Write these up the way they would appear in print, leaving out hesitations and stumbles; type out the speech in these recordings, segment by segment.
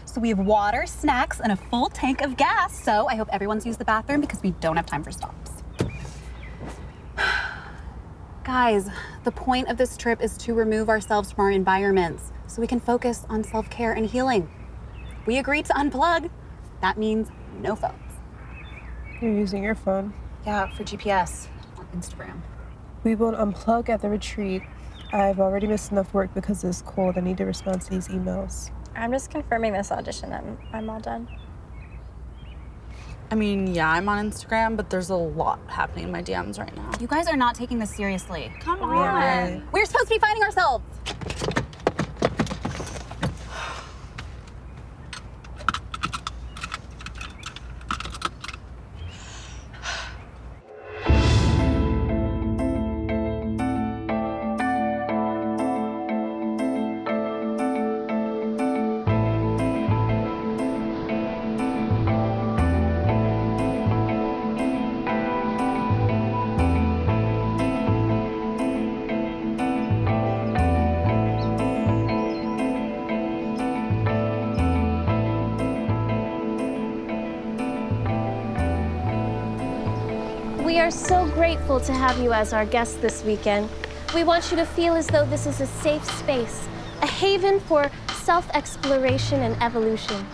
So we have water, snacks, and a full tank of gas. So I hope everyone's used the bathroom because we don't have time for stops. Guys, the point of this trip is to remove ourselves from our environments so we can focus on self-care and healing. We agreed to unplug. That means no phones. You're using your phone? Yeah, for GPS on Instagram. We won't unplug at the retreat. I've already missed enough work because it's cold. I need to respond to these emails. I'm just confirming this audition and I'm all done. I mean, yeah, I'm on Instagram, but there's a lot happening in my DMs right now. You guys are not taking this seriously. Come on. Right. We're supposed to be finding ourselves. We are so grateful to have you as our guest this weekend. We want you to feel as though this is a safe space, a haven for self-exploration and evolution.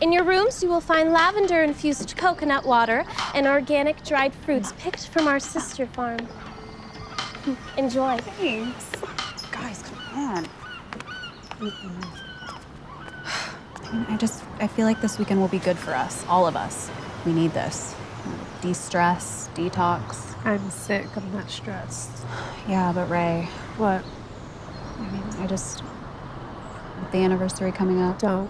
In your rooms, you will find lavender-infused coconut water and organic dried fruits picked from our sister farm. Enjoy. Thanks. Guys, come on. I feel like this weekend will be good for us, all of us. We need this. De-stress, detox. I'm sick. I'm not stressed. Yeah, but Ray, What? with the anniversary coming up. Don't.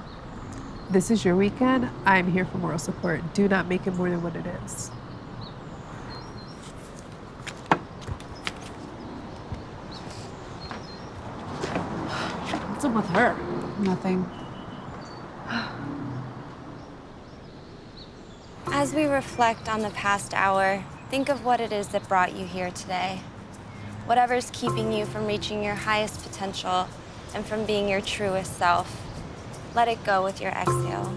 This is your weekend. I'm here for moral support. Do not make it more than what it is. What's up with her? Nothing. As we reflect on the past hour, think of what it is that brought you here today. Whatever's keeping you from reaching your highest potential and from being your truest self, let it go with your exhale.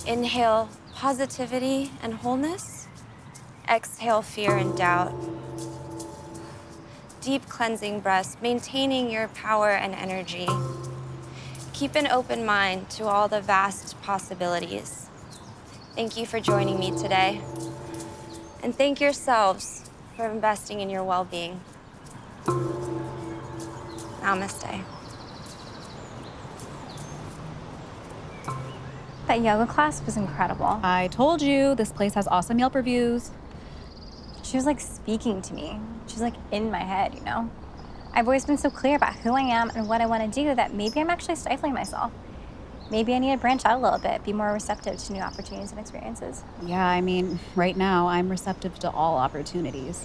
Inhale positivity and wholeness. Exhale fear and doubt. Deep cleansing breaths, maintaining your power and energy. Keep an open mind to all the vast possibilities. Thank you for joining me today. And thank yourselves for investing in your well-being. Namaste. That yoga class was incredible. I told you, this place has awesome Yelp reviews. She was like speaking to me. She's like in my head, you know? I've always been so clear about who I am and what I want to do that maybe I'm actually stifling myself. Maybe I need to branch out a little bit, be more receptive to new opportunities and experiences. Yeah, I mean, right now, I'm receptive to all opportunities.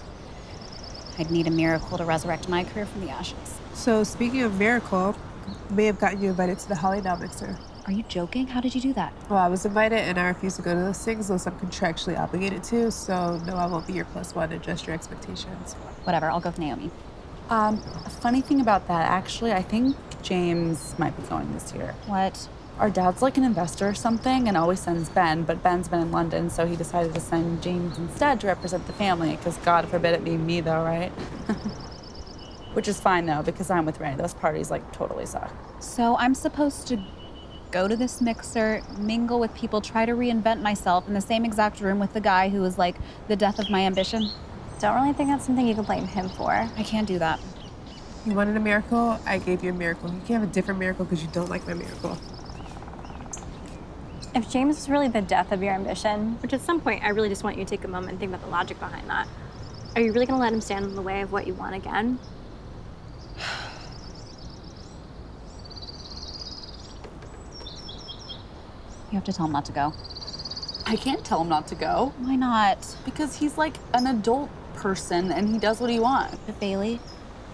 I'd need a miracle to resurrect my career from the ashes. So speaking of miracle, may have gotten you invited to the Holly Down Mixer. Are you joking? How did you do that? Well, I was invited and I refused to go to those things unless I'm contractually obligated to, so no, I won't be your +1. Adjust your expectations. Whatever, I'll go with Naomi. A funny thing about that, actually, I think James might be going this year. What? Our dad's like an investor or something and always sends Ben, but Ben's been in London, so he decided to send James instead to represent the family, because God forbid it be me though, right? Which is fine though, because I'm with Ray. Those parties like totally suck. So I'm supposed to go to this mixer, mingle with people, try to reinvent myself in the same exact room with the guy who was like the death of my ambition? Don't really think that's something you can blame him for. I can't do that. You wanted a miracle, I gave you a miracle. You can't have a different miracle because you don't like my miracle. If James is really the death of your ambition, which at some point I really just want you to take a moment and think about the logic behind that, are you really gonna let him stand in the way of what you want again? You have to tell him not to go. I can't tell him not to go Why not? because he's like an adult person and he does what he wants. But Bailey,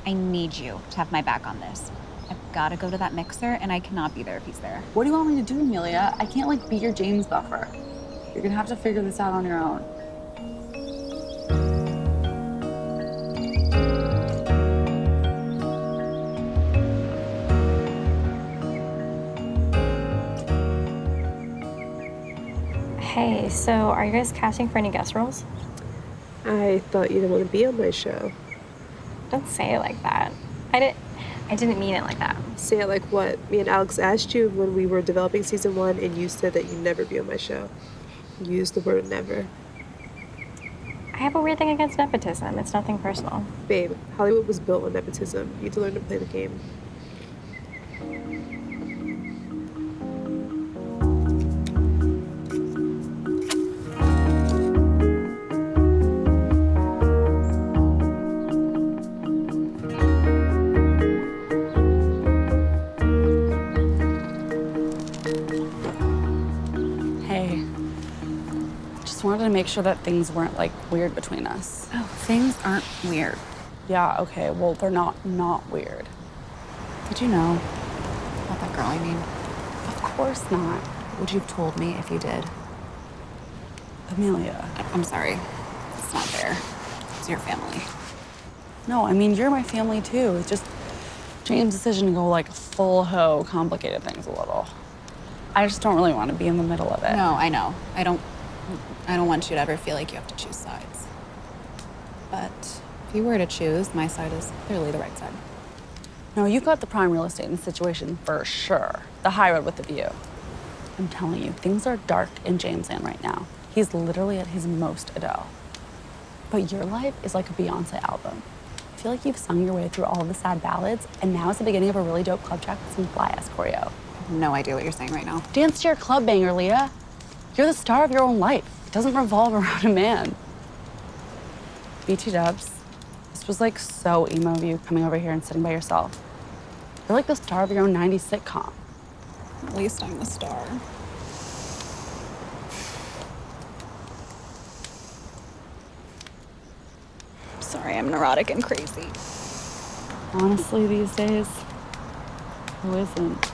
I need you to have my back on this. I've got to go to that mixer, and I cannot be there if he's there. What do you want me to do, Amelia? I can't like be your James buffer. You're gonna have to figure this out on your own. Hey, so are you guys casting for any guest roles? I thought you didn't want to be on my show. Don't say it like that. I didn't mean it like that. Say it like what? Me and Alex asked you when we were developing season 1, and you said that you'd never be on my show. You used the word never. I have a weird thing against nepotism. It's nothing personal. Babe, Hollywood was built on nepotism. You need to learn to play the game. Hey, just wanted to make sure that things weren't like weird between us. Oh, things aren't weird. Yeah, okay, well, they're not weird. Did you know? About that girl, I mean. Of course not. Would you have told me if you did? Amelia. I'm sorry. It's not fair. It's your family. No, I mean, you're my family too. It's just James' decision to go like full hoe complicated things a little. I just don't really want to be in the middle of it. No, I know. I don't want you to ever feel like you have to choose sides. But if you were to choose, my side is clearly the right side. No, you've got the prime real estate in the situation for sure. The high road with the view. I'm telling you, things are dark in James' land right now. He's literally at his most Adele. But your life is like a Beyonce album. I feel like you've sung your way through all of the sad ballads, and now is the beginning of a really dope club track with some fly-ass choreo. I have no idea what you're saying right now. Dance to your club banger, Lia. You're the star of your own life. It doesn't revolve around a man. BT dubs. This was like so emo of you coming over here and sitting by yourself. You're like the star of your own 90s sitcom. At least I'm the star. Sorry, I'm neurotic and crazy. Honestly, these days, who isn't?